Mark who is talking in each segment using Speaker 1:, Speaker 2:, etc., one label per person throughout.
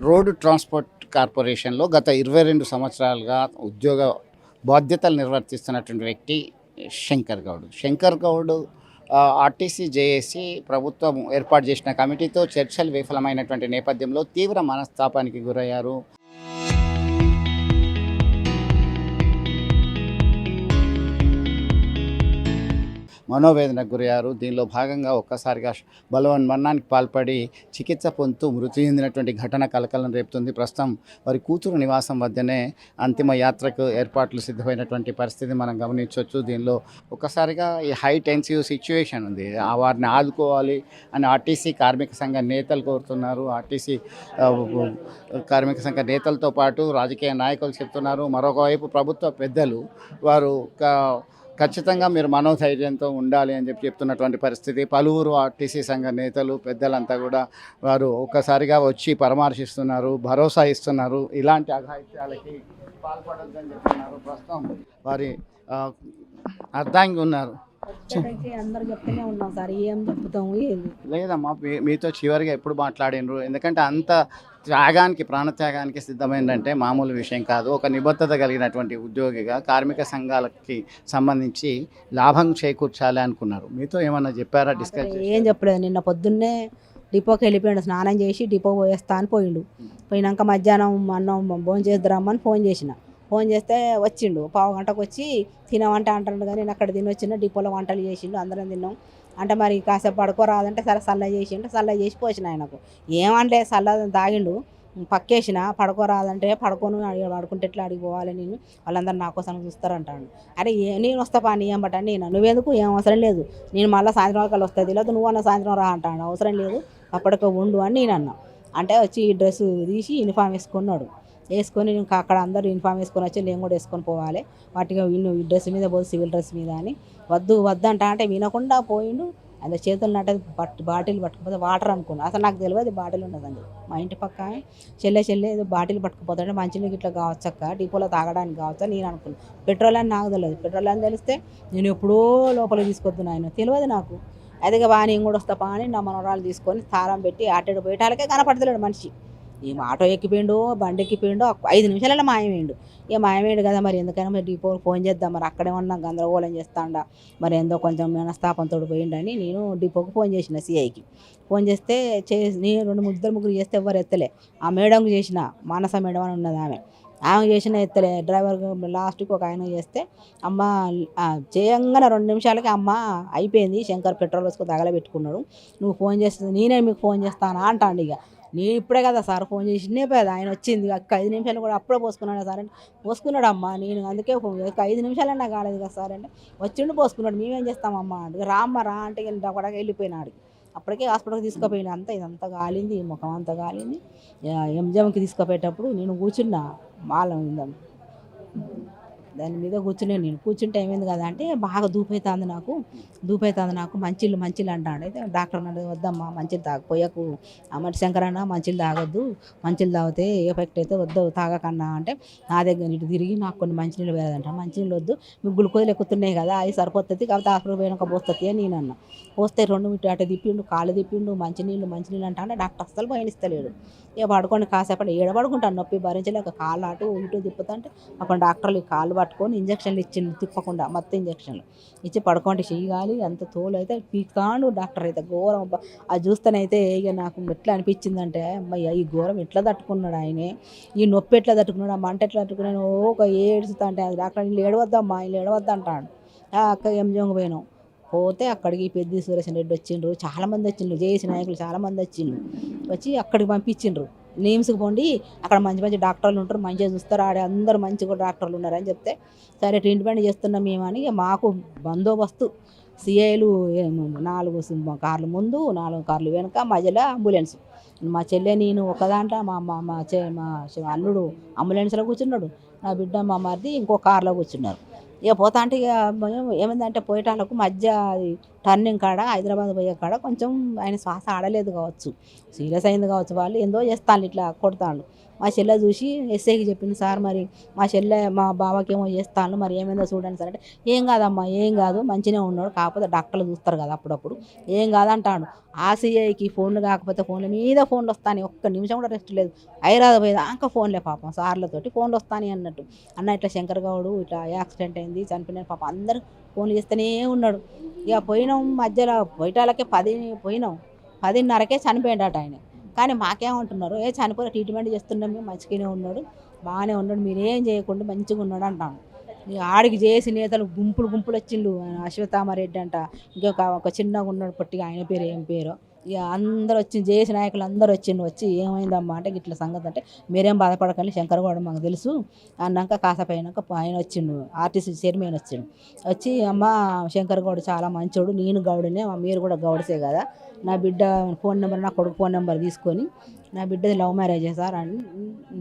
Speaker 1: Road transport కార్పొరేషన్లో గత 22 సంవత్సరాలుగా ఉద్యోగ బాధ్యతలు నిర్వర్తిస్తున్నటువంటి వ్యక్తి శంకర్ గౌడ్. శంకర్ గౌడ్ ఆర్టీసీ జేఏసీ ప్రభుత్వం ఏర్పాటు చేసిన కమిటీతో చర్చలు విఫలమైనటువంటి నేపథ్యంలో తీవ్ర మనస్తాపానికి గురయ్యారు. మనోవేదనకు గురయ్యారు. దీనిలో భాగంగా ఒక్కసారిగా బలవన్మరణానికి పాల్పడి చికిత్స పొందుతూ మృతి చెందినటువంటి ఘటన కలకలం రేపుతుంది. ప్రస్తుతం వారి కూతురు నివాసం వద్దనే అంతిమ యాత్రకు ఏర్పాట్లు సిద్ధమైనటువంటి పరిస్థితి మనం గమనించవచ్చు. దీనిలో ఒక్కసారిగా ఈ హై టెన్సివ్ సిచ్యువేషన్ ఉంది. వారిని ఆదుకోవాలి అని ఆర్టీసీ కార్మిక సంఘ నేతలు కోరుతున్నారు. ఆర్టీసీ కార్మిక సంఘ నేతలతో పాటు రాజకీయ నాయకులు చెప్తున్నారు. మరొకవైపు ప్రభుత్వ పెద్దలు వారు ఖచ్చితంగా మీరు మనోధైర్యంతో ఉండాలి అని చెప్తున్నటువంటి పరిస్థితి. పలువురు ఆర్టీసీ సంఘ నేతలు పెద్దలంతా కూడా వారు ఒక్కసారిగా వచ్చి పరామర్శిస్తున్నారు, భరోసా ఇస్తున్నారు. ఇలాంటి అఘాయిత్యాలకి పాల్పడొద్దని చెప్తున్నారు. ప్రస్తుతం వారి అర్ధాంగి ఉన్నారు.
Speaker 2: అందరు చెప్తూనే ఉన్నాం సార్, ఏం చెప్తాము
Speaker 1: లేదమ్మా, మీతో చివరిగా ఎప్పుడు మాట్లాడినరు? ఎందుకంటే అంత త్యాగానికి, ప్రాణత్యాగానికి సిద్ధమైందంటే మామూలు విషయం కాదు. ఒక నిబద్ధత కలిగినటువంటి ఉద్యోగిగా కార్మిక సంఘాలకి సంబంధించి లాభం చేకూర్చాలి అనుకున్నారు. మీతో ఏమన్నా చెప్పారా? డిస్కస్
Speaker 2: ఏం చెప్పలేదు. నిన్న పొద్దున్నే డిపోకి వెళ్ళిపోయాడు, స్నానం చేసి డిపో పోయేస్తా అని పోయిండు. పోయినాక మధ్యాహ్నం అన్నం భోజనం చేద్దామని ఫోన్ చేస్తే వచ్చిండు. పావు గంటకు వచ్చి తినమంటే అంటాడు. కానీ నేను అక్కడ తినొచ్చిన డిపోలో వంటలు చేసిండు, అందరం తిన్నాం. అంటే మరి కాసేపు పడుకోరాదంటే సరే చల్ల చేసిండు. చల్ల చేసి పోసిన ఆయనకు ఏమంటే చల్ల తాగిండు. పక్కేసిన పడుకోరాదంటే పడుకోను, పడుకుంటే ఎట్లా అడిగిపోవాలి నేను, వాళ్ళందరూ నా కోసం చూస్తారంటాడు. అరే నేను వస్తా పని ఏమంటా, నేను నువ్వెందుకు, ఏం అవసరం లేదు, నేను మళ్ళీ సాయంత్రం వరకు వస్తుంది, లేదు నువ్వు అన్న సాయంత్రం రా అంటాడు. అవసరం లేదు, అప్పటికే ఉండు అని నేను అన్నా. అంటే వచ్చి ఈ డ్రెస్సు తీసి యూనిఫామ్ వేసుకొని ఇంకా అక్కడ అందరూ యూనిఫామ్ వేసుకొని వచ్చి నేను కూడా వేసుకొని పోవాలి, వాటిగా వీళ్ళు ఈ డ్రెస్ మీద పోదు, సివిల్ డ్రెస్ మీద అని వద్దంట. అంటే వినకుండా పోయిండు. అది చేతులు నట్టది బాటిల్ పట్టుకుపోతే వాటర్ అనుకున్నాను. అసలు నాకు తెలియదు బాటిల్ ఉన్నదండి. మా ఇంటి పక్క చెల్లె ఏదో బాటిల్ పట్టుకుపోతాడు, మంచినీళ్ళు ఇట్లా కావచ్చక్క, డిపోలో తాగడానికి కావచ్చా నేను అనుకున్నాను. పెట్రోల్ అని నాకు తెలియదు. పెట్రోల్ అని తెలిస్తే నేను ఎప్పుడో లోపలికి తీసుకొద్దును, ఆయన తెలియదు నాకు. అదిగా బాగా నేను కూడా వస్తా అని నా మనవరాలు తీసుకొని తాళం పెట్టి అట్టడు పోయేటాలకే కనపడతలేడు మనిషి. ఏం ఆటో ఎక్కిపోయిండు, బండి ఎక్కిపోయిండు, 5 నిమిషాలలో మాయమేయండు. ఇక మాయమేయండు కదా, మరి ఎందుకైనా మరి డిపోకి ఫోన్ చేద్దాం, మరి అక్కడే ఉన్నా గందరగోళం చేస్తాడా, మరి ఎంతో కొంచెం మనస్తాపంతో పోయిండని నేను డిపోకి ఫోన్ చేసిన, సిఐకి ఫోన్ చేస్తే నేను 2-3 చేస్తే ఎవ్వరు ఎత్తలే. ఆ మేడంకి చేసిన, మానస మేడం అని ఉన్నది, ఆమె చేసిన ఎత్తలే. డ్రైవర్ లాస్ట్కి ఒక ఆయన చేస్తే అమ్మ చేయంగానే 2 నిమిషాలకి అమ్మ అయిపోయింది, శంకర్ పెట్రోల్ వేసుకొని తగలబెట్టుకున్నాడు, నువ్వు ఫోన్ చేస్తే నేనే మీకు ఫోన్ చేస్తానా అంటాను. ఇక నేను ఇప్పుడే కదా సార్ ఫోన్ చేసి పోయేది, ఆయన వచ్చింది 5 నిమిషాలు కూడా అప్పుడే పోసుకున్నాడు సార్ అంటే, పోసుకున్నాడు అమ్మ, నేను అందుకే ఫోన్ 5 నిమిషాలన్నా కాలేదు కదా సార్ అంటే, వచ్చిండు పోసుకున్నాడు, మేమేం చేస్తామమ్మా అంటే, రామ్మ రా అంటే కూడా వెళ్ళిపోయినాడు. అప్పటికే హాస్పిటల్కి తీసుకుపోయినా, ఇదంతా కాలింది, ముఖం అంతా కాలింది. ఎంజంకి తీసుకుపోయేటప్పుడు నేను కూర్చున్నా, దాని మీద నేను కూర్చుంటే ఏమైంది కదా అంటే, బాగా దూపైతుంది నాకు, మంచిళ్ళు అంటాడు. అయితే డాక్టర్ అన్నాడు, వద్దమ్మా మంచిలు తాగపోయాకు, అమ్మటి శంకరన్న మంచిలు తాగొద్దు, మంచిలు తాగితే ఎఫెక్ట్ అయితే వద్దు తాగకన్నా అంటే, నా దగ్గర ఇటు తిరిగి నాకు కొన్ని మంచినీళ్ళు వేయదంట. మంచినీళ్ళు వద్దు, మీకు గ్లూకోజులు ఎక్కుతున్నాయి కదా, అవి సరిపోతుంది కాబట్టి హాస్పిటల్ పోయినాక పోస్తుంది అని నేను అన్నా. పోస్తే 2 మినిట్లు అటు తిప్పిండు, కాళ్ళు తిప్పిండు, మంచినీళ్ళు అంటే డాక్టర్ అస్సలు భయనిస్తలేడు. ఇక పడుకొని కాసేపటి పడుకుంటాను, నొప్పి భరించలేక కాళ్ళు అటు ఇటు తిప్పుతుంటే అప్పుడు డాక్టర్లు కాళ్ళు పట్టుకొని ఇంజక్షన్లు ఇచ్చిండు, తిప్పకుండా మొత్తం ఇంజక్షన్లు ఇచ్చి పడుకోండి చెయ్యాలి. అంత తోలు అయితే పీకుతాడు డాక్టర్ అయితే, ఘోరం. అది చూస్తేనైతే ఇక నాకు ఎట్లా అనిపించిందంటే, అమ్మయ్య ఈ ఘోరం ఎట్లా తట్టుకున్నాడు ఆయనే, ఈ నొప్పి ఎట్లా తట్టుకున్నాడు, ఆ మంట ఎట్లా తట్టుకున్నాడు, ఒక ఏడుస్తా అంటే అది డాక్టర్ వీళ్ళు ఏడవద్దమ్మా, వీళ్ళు ఏడవద్దు అంటాడు. అక్క ఎంజంగు పోయినాం, పోతే అక్కడికి పెద్ద సురేషన్ రెడ్డి వచ్చిండ్రు, చాలామంది వచ్చిండ్రు, జేఏసీ నాయకులు చాలామంది వచ్చి అక్కడికి పంపించిండ్రు. నేమ్స్కి పోండి, అక్కడ మంచి డాక్టర్లు ఉంటారు, మంచిగా చూస్తారు, ఆడే అందరూ మంచిగా డాక్టర్లు ఉన్నారని చెప్తే, సరే ట్రీట్మెంట్ చేస్తున్నాం మేమని మాకు బందోబస్తు సిఐలు 4 కార్లు ముందు, 4 కార్లు వెనక, మధ్యలో అంబులెన్స్. మా చెల్లె నేను ఒక దాంట్లో, మా అల్లుడు అంబులెన్స్లో కూర్చున్నాడు, నా బిడ్డ మా మరిది ఇంకో కార్లో కూర్చున్నారు. ఇక పోతా అంటే ఇక ఏమైందంటే పోయేటాళ్ళకు మధ్య టర్నింగ్ కాడ హైదరాబాద్ పోయే కాడ కొంచెం ఆయన శ్వాస ఆడలేదు కావచ్చు, సీరియస్ అయింది కావచ్చు, వాళ్ళు ఏందో చేస్తాను ఇట్లా కొడతాను. మా చెల్లె చూసి ఎస్ఐకి చెప్పింది, సార్ మరి మా చెల్లె మా బావకి ఏమో చేస్తాను, మరి ఏమైందో చూడండి సార్ అంటే, ఏం కాదమ్మా ఏం కాదు మంచిగా ఉన్నాడు, కాకపోతే డాక్టర్లు చూస్తారు కదా అప్పుడప్పుడు, ఏం కాదంటాడు. ఆ సిఐకి ఫోన్లు కాకపోతే ఫోన్ల మీద ఫోన్లు వస్తాయి, ఒక్క నిమిషం కూడా రెస్ట్ లేదు. హైదరాబాద్ పోయేదాకా ఫోన్లే పాపం, సార్లతోటి ఫోన్లు వస్తాయి అన్నట్టు. అన్న ఇట్లా శంకర్ గౌడు ఇట్లా యాక్సిడెంట్ అయింది చనిపోయిన పాపం అందరూ ఫోన్లు చేస్తూనే ఉన్నాడు. ఇక పోయినాం మధ్యలో పోయేటాలకే 10 పోయినాం, 10:30కే చనిపోయాడట ఆయన. కానీ మాకేమంటున్నారు, చనిపోయి ట్రీట్మెంట్ చేస్తున్నాం మేము, మంచిగానే ఉన్నాడు బాగానే ఉన్నాడు, మీరేం చేయకుండా మంచిగా ఉన్నాడు అంటాను. ఇక ఆడికి చేసి నేతలు గుంపులు గుంపులు వచ్చిండు, అశ్వత్థామరెడ్డి అంట, ఒక చిన్నగా ఉన్నాడు పొట్టిగా, ఆయన పేరు ఏం పేరు, ఇక అందరు వచ్చి జేఏసీ నాయకులు అందరూ వచ్చి ఏమైందమ్మా అంటే ఇట్లా సంగతి అంటే, మీరేం బాధపడకండి శంకర్ గౌడ మాకు తెలుసు అన్నాక కాసపోయినాక ఆయన వచ్చిండు, ఆర్టీసీ చైర్మన్ వచ్చిండు. వచ్చి అమ్మ శంకర్ గౌడ్ చాలా మంచోడు, నేను గౌడనే, మీరు కూడా గౌడ్సే కదా, నా బిడ్డ ఫోన్ నెంబర్ నా కొడుకు ఫోన్ నెంబర్ తీసుకొని, నా బిడ్డది లవ్ మ్యారేజ్ సార్ అని,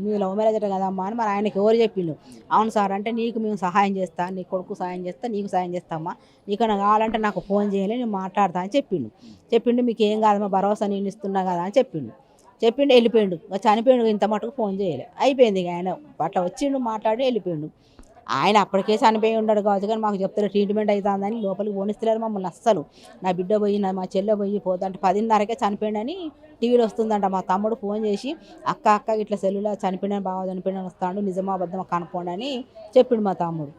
Speaker 2: మీ లవ్ మ్యారేజ్ కదమ్మా అని మరి ఆయనకి ఎవరు చెప్పిండు. అవును సార్ అంటే, నీకు మేము సహాయం చేస్తా, నీ కొడుకు సాయం చేస్తా, నీకు సాయం చేస్తామా, నీకన్నా కావాలంటే నాకు ఫోన్ చేయాలి నేను మాట్లాడతా అని చెప్పిండు. మీకు ఏం కాదమ్మా భరోసా నేను ఇస్తున్నా కదా అని చెప్పిండు వెళ్ళిపోయిండు. చనిపోయిండు, ఇంత మటుకు ఫోన్ చేయలే, అయిపోయింది. ఇక ఆయన అట్లా వచ్చిండు మాట్లాడి వెళ్ళిపోయిండు. ఆయన అప్పటికే చనిపోయి ఉన్నాడు కావచ్చు, కానీ మాకు చెప్తారు ట్రీట్మెంట్ అవుతుందని లోపలికి పోనిస్తలేరు మమ్మల్ని అస్సలు. నా బిడ్డ పోయి మా చెల్లె పోయి పోతుంటే 10:30కే చనిపోయిండని టీవీలో వస్తుందంట. మా తమ్ముడు ఫోన్ చేసి అక్క ఇట్లా సెల్లులో చనిపోయిన బావ చనిపోయిన వస్తాడు, నిజమా అబద్ధమా కనుక్కోండి అని చెప్పిండు మా తమ్ముడు.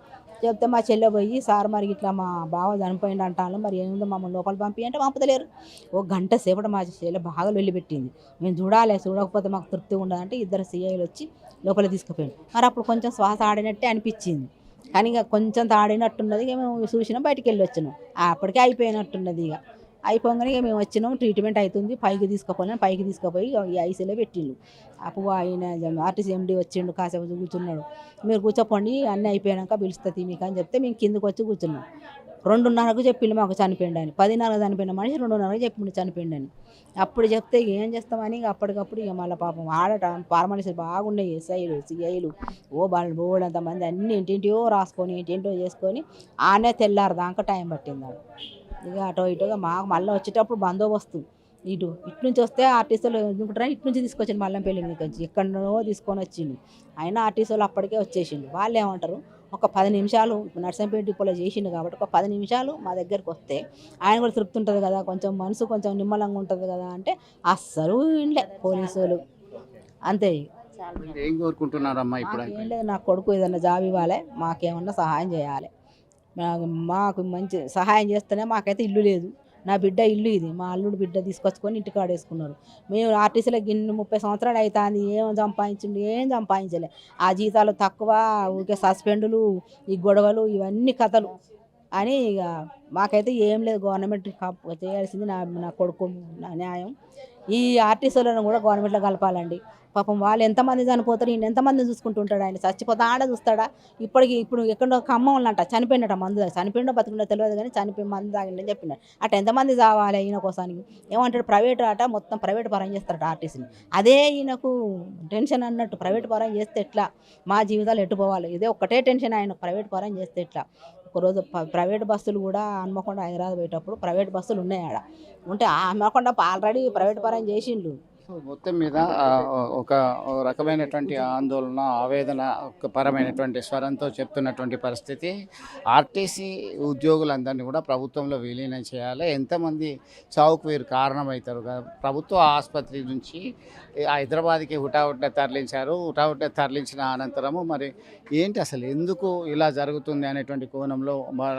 Speaker 2: చెప్తే మా చెల్లె పోయి, సార్ మరి ఇట్లా మా బావ చనిపోయిండు అంటాను, మరి ఏముందో మమ్మల్ని లోపల పంపి అంటే పంపుతలేరు. ఒక గంట సేపటి మా చెల్లె బాగా వెళ్ళిపెట్టింది, మేము చూడకపోతే మాకు తృప్తి ఉండదంటే ఇద్దరు సిఐలు వచ్చి లోపల తీసుకుపోయాడు. మరి అప్పుడు కొంచెం శ్వాస ఆడినట్టే అనిపించింది, కానీ ఇక కొంచెం తాడినట్టున్నది. ఇక మేము చూసినాం, బయటికి వెళ్ళి వచ్చినాం, అప్పటికే అయిపోయినట్టున్నది. ఇక అయిపోగానే ఇక మేము వచ్చినాం, ట్రీట్మెంట్ అవుతుంది, పైకి తీసుకుపోయి ఈ ఐసీలో పెట్టిండు. అప్పుడు ఆయన ఆర్టీసీ ఎండి వచ్చిండు, కాసేపు కూర్చున్నాడు, మీరు కూర్చోపోండి అన్నీ అయిపోయాక పిలుస్తుంది మీకు అని చెప్తే మేము కిందకు వచ్చి కూర్చున్నాం. 2:30కు చెప్పిండు మాకు చనిపోయిండు అని, 10:30 చనిపోయిన మనిషి 2:30కు చెప్పిండు చనిపోయిండు అని. అప్పుడు చెప్తే ఇక ఏం చేస్తామని ఇక అప్పటికప్పుడు ఇక మళ్ళీ పాపం ఆడట ఫార్మాలిటీస్ బాగున్నాయి, ఎస్ఐలు సిఐలు బోల్డంతమంది అన్నీ ఇంటింటియో రాసుకొని ఇంటింటో చేసుకొని ఆనే తెల్లారు దాకా టైం పట్టింది. ఇక అటో ఇటుగా మాకు మళ్ళీ వచ్చేటప్పుడు బందోబస్తు ఇటు నుంచి వస్తే ఆర్టీసీలో ఎందుకుంటారా, ఇటు నుంచి తీసుకొచ్చిండు మల్లంపల్లి మీకు వచ్చి ఎక్కడో తీసుకొని వచ్చిండు. అయినా ఆర్టీసీలో అప్పటికే వచ్చేసిండు. వాళ్ళు ఏమంటారు, ఒక 10 నిమిషాలు నర్సంపేట డిపోలో చేసిండు కాబట్టి ఒక 10 నిమిషాలు మా దగ్గరికి వస్తే ఆయన కూడా తృప్తి ఉంటుంది కదా, కొంచెం మనసు కొంచెం నిమ్మలంగా ఉంటుంది కదా అంటే అస్సలు ఇండ్లే పోలీసు వాళ్ళు అంతే.
Speaker 1: ఏం కోరుకుంటున్నారమ్మా ఇప్పుడు?
Speaker 2: ఏం లేదు, నా కొడుకు ఏదైనా జాబ్ ఇవ్వాలి, మాకేమన్నా సహాయం చేయాలి, మాకు మంచి సహాయం చేస్తేనే. మాకైతే ఇల్లు లేదు, నా బిడ్డ ఇల్లు ఇది, మా అల్లుడు బిడ్డ తీసుకొచ్చుకొని ఇంటికి ఆడేసుకున్నారు. మేము ఆర్టీసీలో 30 సంవత్సరాలు అవుతుంది, ఏం సంపాదించలే. ఆ జీతాలు తక్కువ, ఊరికే సస్పెండులు, ఈ గొడవలు, ఇవన్నీ కథలు అని ఇక మాకైతే ఏం లేదు. గవర్నమెంట్ చేయాల్సింది నా కొడుకు న్యాయం. ఈ ఆర్టీసీలను కూడా గవర్నమెంట్లో కలపాలండి. పాపం వాళ్ళు ఎంతమంది చనిపోతారు, ఈయన ఎంతమంది చూసుకుంటుంటాడు, ఆయన చచ్చిపోతా చూస్తాడా. ఇప్పుడు ఎక్కడో ఖమ్మం అంట చనిపోయినట, మందు చనిపోయిండో బతుకుండో తెలియదు, కానీ చనిపోయి మందు తాగిండని చెప్పినాడు. అట్లా ఎంతమంది చావాలి ఈయన కోసానికి. ఏమంటాడు, ప్రైవేట్ అట మొత్తం ప్రైవేట్ పరం చేస్తారట ఆర్టీసీని. అదే ఈయనకు టెన్షన్ అన్నట్టు, ప్రైవేట్ పరం చేస్తే ఎట్లా, మా జీవితాలు ఎట్టుపోవాలి, ఇదే ఒక్కటే టెన్షన్ ఆయన, ప్రైవేట్ పరం చేస్తే ఎట్లా. ఒకరోజు ప్రైవేట్ బస్సులు కూడా హన్మకొండ హైదరాబాద్ పోయేటప్పుడు ప్రైవేట్ బస్సులు ఉన్నాయి ఆడ ఉంటే, హన్మకొండ ఆల్రెడీ ప్రైవేట్ పరం చేసిండు.
Speaker 1: మొత్తం మీద ఒక రకమైనటువంటి ఆందోళన, ఆవేదన, ఒక పరమైనటువంటి స్వరంతో చెప్తున్నటువంటి పరిస్థితి. ఆర్టీసీ ఉద్యోగులందరినీ కూడా ప్రభుత్వంలో విలీనం చేయాలి, ఎంతమంది చావుకు వీరు కారణమవుతారు కదా. ప్రభుత్వ ఆసుపత్రి నుంచి హైదరాబాద్కి హుటాహుటిన తరలించిన అనంతరము మరి ఏంటి అసలు ఎందుకు ఇలా జరుగుతుంది అనేటువంటి కోణంలో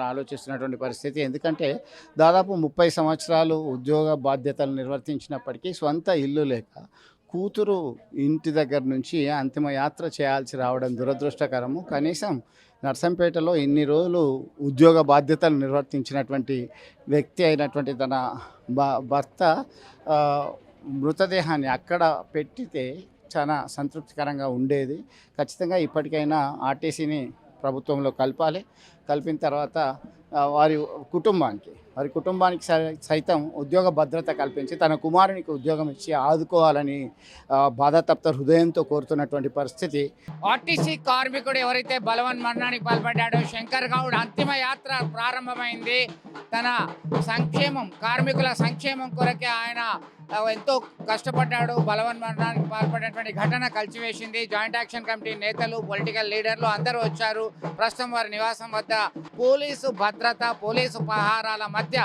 Speaker 1: ఆలోచిస్తున్నటువంటి పరిస్థితి. ఎందుకంటే దాదాపు 30 సంవత్సరాలు ఉద్యోగ బాధ్యతలు నిర్వర్తించినప్పటికీ స్వంత ఇల్లు లేక కూతురు ఇంటి దగ్గర నుంచి అంతిమ యాత్ర చేయాల్సి రావడం దురదృష్టకరము. కనీసం నర్సంపేటలో ఇన్ని రోజులు ఉద్యోగ బాధ్యతలు నిర్వర్తించినటువంటి వ్యక్తి అయినటువంటి తన భర్త మృతదేహాన్ని అక్కడ పెట్టితే చాలా సంతృప్తికరంగా ఉండేది. ఖచ్చితంగా ఇప్పటికైనా ఆర్టీసీని ప్రభుత్వంలో కలిపిన తర్వాత వారి కుటుంబానికి వారి కుటుంబానికి సైతం ఉద్యోగ భద్రత కల్పించి తన కుమారునికి ఉద్యోగం ఇచ్చి ఆదుకోవాలని బాధాతప్త హృదయంతో కోరుతున్నటువంటి పరిస్థితి. ఆర్టీసీ కార్మికుడు ఎవరైతే బలవన్ మరణానికి పాల్పడ్డాడో శంకర్ గౌడ్ అంతిమ యాత్ర ప్రారంభమైంది. తన సంక్షేమం, కార్మికుల సంక్షేమం కొరకే ఆయన ఎంతో కష్టపడ్డాడు. బలవన్ మరణానికి పాల్పడినటువంటి ఘటన కలిసివేసింది. జాయింట్ యాక్షన్ కమిటీ నేతలు, పొలిటికల్ లీడర్లు అందరూ వచ్చారు. ప్రస్తుతం వారి నివాసం వద్ద పోలీసు భద్రత, పోలీసు పహారాల మధ్య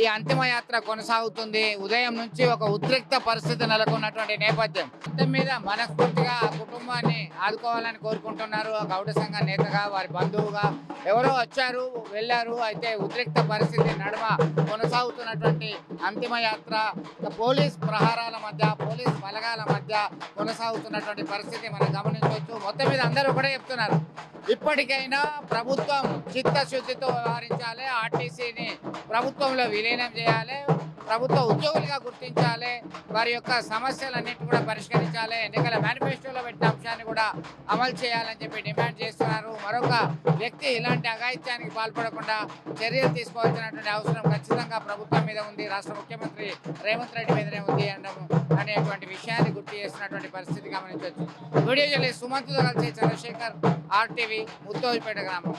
Speaker 1: ఈ అంతిమ యాత్ర కొనసాగుతుంది. ఉదయం నుంచి ఒక ఉద్రిక్త పరిస్థితి నెలకొన్నటువంటి నేపథ్యం. మొత్తం మీద మనస్ఫూర్తిగా ఆ కుటుంబాన్ని ఆదుకోవాలని కోరుకుంటున్నారు. గౌడ సంఘ నేతగా, వారి బంధువుగా ఎవరో వచ్చారు, వెళ్ళారు. అయితే ఉద్రిక్త పరిస్థితి నడుమ కొనసాగుతున్నటువంటి అంతిమ యాత్ర పోలీస్ ప్రహారాల మధ్య, పోలీస్ బలగాల మధ్య కొనసాగుతున్నటువంటి పరిస్థితి మనం గమనించవచ్చు. మొత్తం మీద అందరూ కూడా చెప్తున్నారు, ఇప్పటికైనా ప్రభుత్వం చిత్తశుద్ధితో వ్యవహరించాలి, ఆర్టీసీని ప్రభుత్వంలో విలీనం చేయాలి, ప్రభుత్వ ఉద్యోగులుగా గుర్తించాలి, వారి యొక్క సమస్యలన్నింటినీ కూడా పరిష్కరించాలి, ఎన్నికల మేనిఫెస్టోలో పెట్టిన అంశాన్ని కూడా అమలు చేయాలని చెప్పి డిమాండ్ చేస్తున్నారు. మరొక వ్యక్తి ఇలాంటి అఘాయిత్యానికి పాల్పడకుండా చర్యలు తీసుకోవాల్సినటువంటి అవసరం ఖచ్చితంగా ప్రభుత్వం మీద ఉంది, రాష్ట్ర ముఖ్యమంత్రి రేవంత్ రెడ్డి మీదనే ఉంది అనేటువంటి విషయాన్ని గుర్తు చేస్తున్నటువంటి పరిస్థితి గమనించవచ్చు. వీడియో జర్నలిస్ట్ సుమంత్తో కలిసి చంద్రశేఖర్, RTV, ముత్తోజిపేట గ్రామం.